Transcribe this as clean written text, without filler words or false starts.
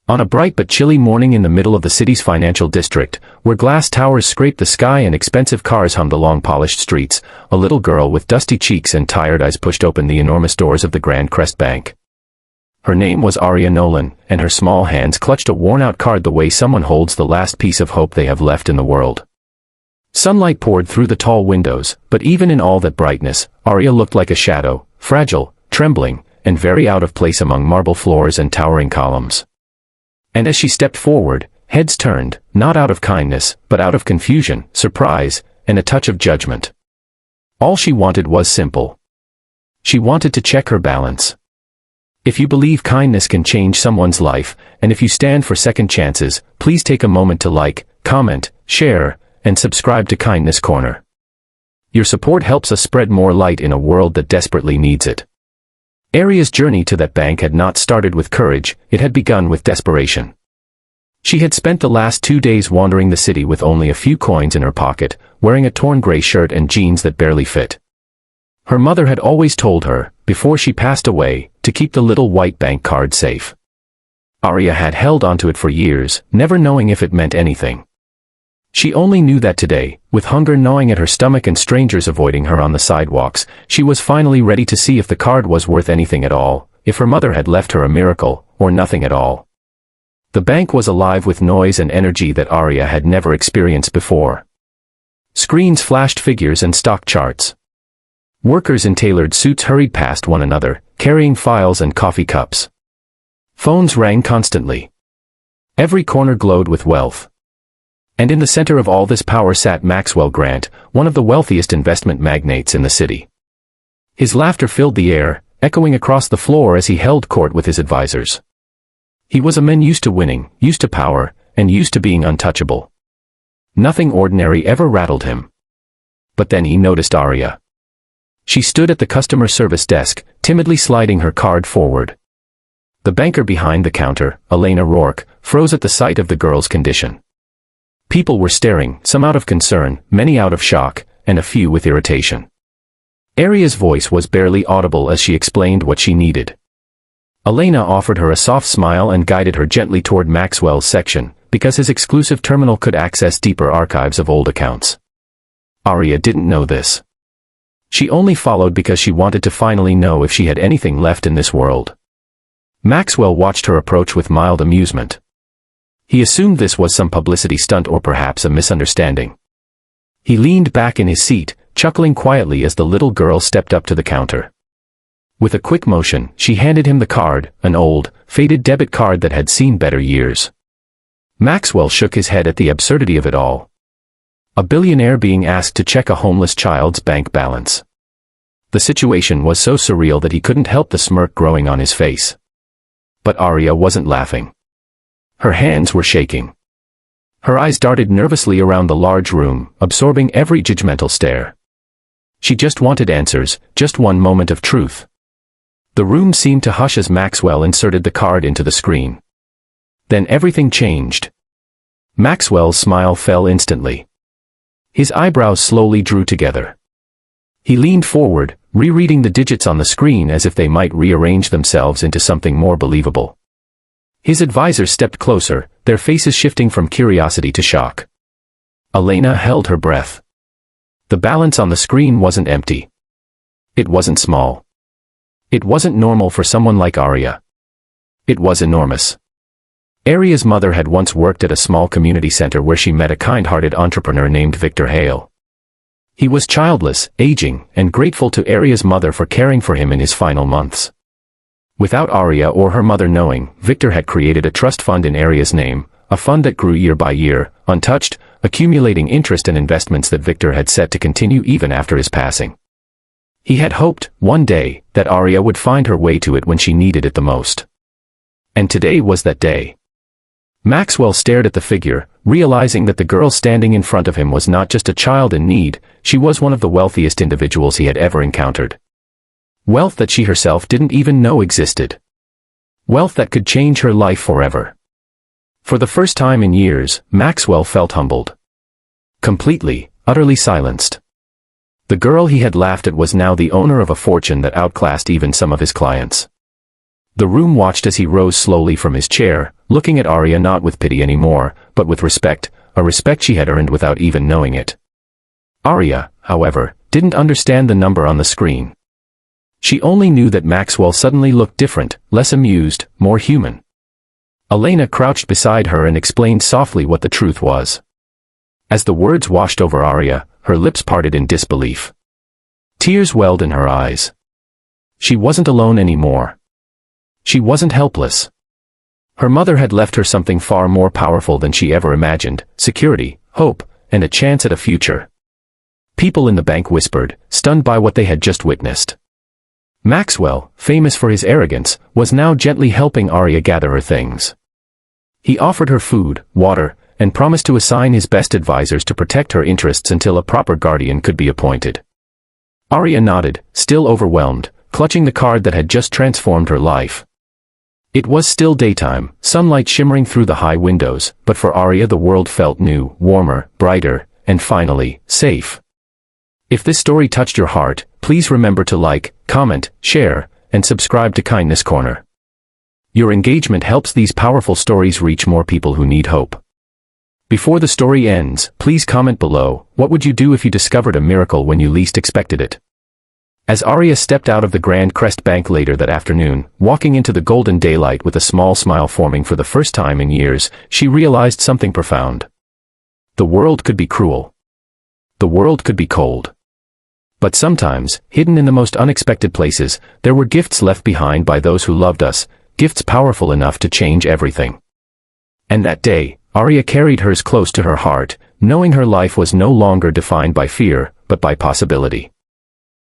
On a bright but chilly morning in the middle of the city's financial district, where glass towers scraped the sky and expensive cars hummed along polished streets, a little girl with dusty cheeks and tired eyes pushed open the enormous doors of the Grand Crest Bank. Her name was Aria Nolan, and her small hands clutched a worn-out card the way someone holds the last piece of hope they have left in the world. Sunlight poured through the tall windows, but even in all that brightness, Aria looked like a shadow, fragile, trembling, and very out of place among marble floors and towering columns. And as she stepped forward, heads turned, not out of kindness, but out of confusion, surprise, and a touch of judgment. All she wanted was simple. She wanted to check her balance. If you believe kindness can change someone's life, and if you stand for second chances, please take a moment to like, comment, share, and subscribe to Kindness Corner. Your support helps us spread more light in a world that desperately needs it. Aria's journey to that bank had not started with courage, it had begun with desperation. She had spent the last 2 days wandering the city with only a few coins in her pocket, wearing a torn gray shirt and jeans that barely fit. Her mother had always told her, before she passed away, to keep the little white bank card safe. Aria had held onto it for years, never knowing if it meant anything. She only knew that today, with hunger gnawing at her stomach and strangers avoiding her on the sidewalks, she was finally ready to see if the card was worth anything at all, if her mother had left her a miracle, or nothing at all. The bank was alive with noise and energy that Aria had never experienced before. Screens flashed figures and stock charts. Workers in tailored suits hurried past one another, carrying files and coffee cups. Phones rang constantly. Every corner glowed with wealth. And in the center of all this power sat Maxwell Grant, one of the wealthiest investment magnates in the city. His laughter filled the air, echoing across the floor as he held court with his advisors. He was a man used to winning, used to power, and used to being untouchable. Nothing ordinary ever rattled him. But then he noticed Aria. She stood at the customer service desk, timidly sliding her card forward. The banker behind the counter, Elena Rourke, froze at the sight of the girl's condition. People were staring, some out of concern, many out of shock, and a few with irritation. Aria's voice was barely audible as she explained what she needed. Elena offered her a soft smile and guided her gently toward Maxwell's section, because his exclusive terminal could access deeper archives of old accounts. Aria didn't know this. She only followed because she wanted to finally know if she had anything left in this world. Maxwell watched her approach with mild amusement. He assumed this was some publicity stunt or perhaps a misunderstanding. He leaned back in his seat, chuckling quietly as the little girl stepped up to the counter. With a quick motion, she handed him the card, an old, faded debit card that had seen better years. Maxwell shook his head at the absurdity of it all. A billionaire being asked to check a homeless child's bank balance. The situation was so surreal that he couldn't help the smirk growing on his face. But Aria wasn't laughing. Her hands were shaking. Her eyes darted nervously around the large room, absorbing every judgmental stare. She just wanted answers, just one moment of truth. The room seemed to hush as Maxwell inserted the card into the screen. Then everything changed. Maxwell's smile fell instantly. His eyebrows slowly drew together. He leaned forward, rereading the digits on the screen as if they might rearrange themselves into something more believable. His advisors stepped closer, their faces shifting from curiosity to shock. Elena held her breath. The balance on the screen wasn't empty. It wasn't small. It wasn't normal for someone like Aria. It was enormous. Aria's mother had once worked at a small community center where she met a kind-hearted entrepreneur named Victor Hale. He was childless, aging, and grateful to Aria's mother for caring for him in his final months. Without Aria or her mother knowing, Victor had created a trust fund in Aria's name, a fund that grew year by year, untouched, accumulating interest and investments that Victor had set to continue even after his passing. He had hoped, one day, that Aria would find her way to it when she needed it the most. And today was that day. Maxwell stared at the figure, realizing that the girl standing in front of him was not just a child in need, she was one of the wealthiest individuals he had ever encountered. Wealth that she herself didn't even know existed. Wealth that could change her life forever. For the first time in years, Maxwell felt humbled. Completely, utterly silenced. The girl he had laughed at was now the owner of a fortune that outclassed even some of his clients. The room watched as he rose slowly from his chair, looking at Arya not with pity anymore, but with respect, a respect she had earned without even knowing it. Arya, however, didn't understand the number on the screen. She only knew that Maxwell suddenly looked different, less amused, more human. Elena crouched beside her and explained softly what the truth was. As the words washed over Arya, her lips parted in disbelief. Tears welled in her eyes. She wasn't alone anymore. She wasn't helpless. Her mother had left her something far more powerful than she ever imagined: security, hope, and a chance at a future. People in the bank whispered, stunned by what they had just witnessed. Maxwell, famous for his arrogance, was now gently helping Arya gather her things. He offered her food, water, and promised to assign his best advisors to protect her interests until a proper guardian could be appointed. Arya nodded, still overwhelmed, clutching the card that had just transformed her life. It was still daytime, sunlight shimmering through the high windows, but for Arya the world felt new, warmer, brighter, and finally, safe. If this story touched your heart, please remember to like, comment, share, and subscribe to Kindness Corner. Your engagement helps these powerful stories reach more people who need hope. Before the story ends, please comment below, what would you do if you discovered a miracle when you least expected it? As Arya stepped out of the Grand Crest Bank later that afternoon, walking into the golden daylight with a small smile forming for the first time in years, she realized something profound. The world could be cruel. The world could be cold. But sometimes, hidden in the most unexpected places, there were gifts left behind by those who loved us, gifts powerful enough to change everything. And that day, Arya carried hers close to her heart, knowing her life was no longer defined by fear, but by possibility.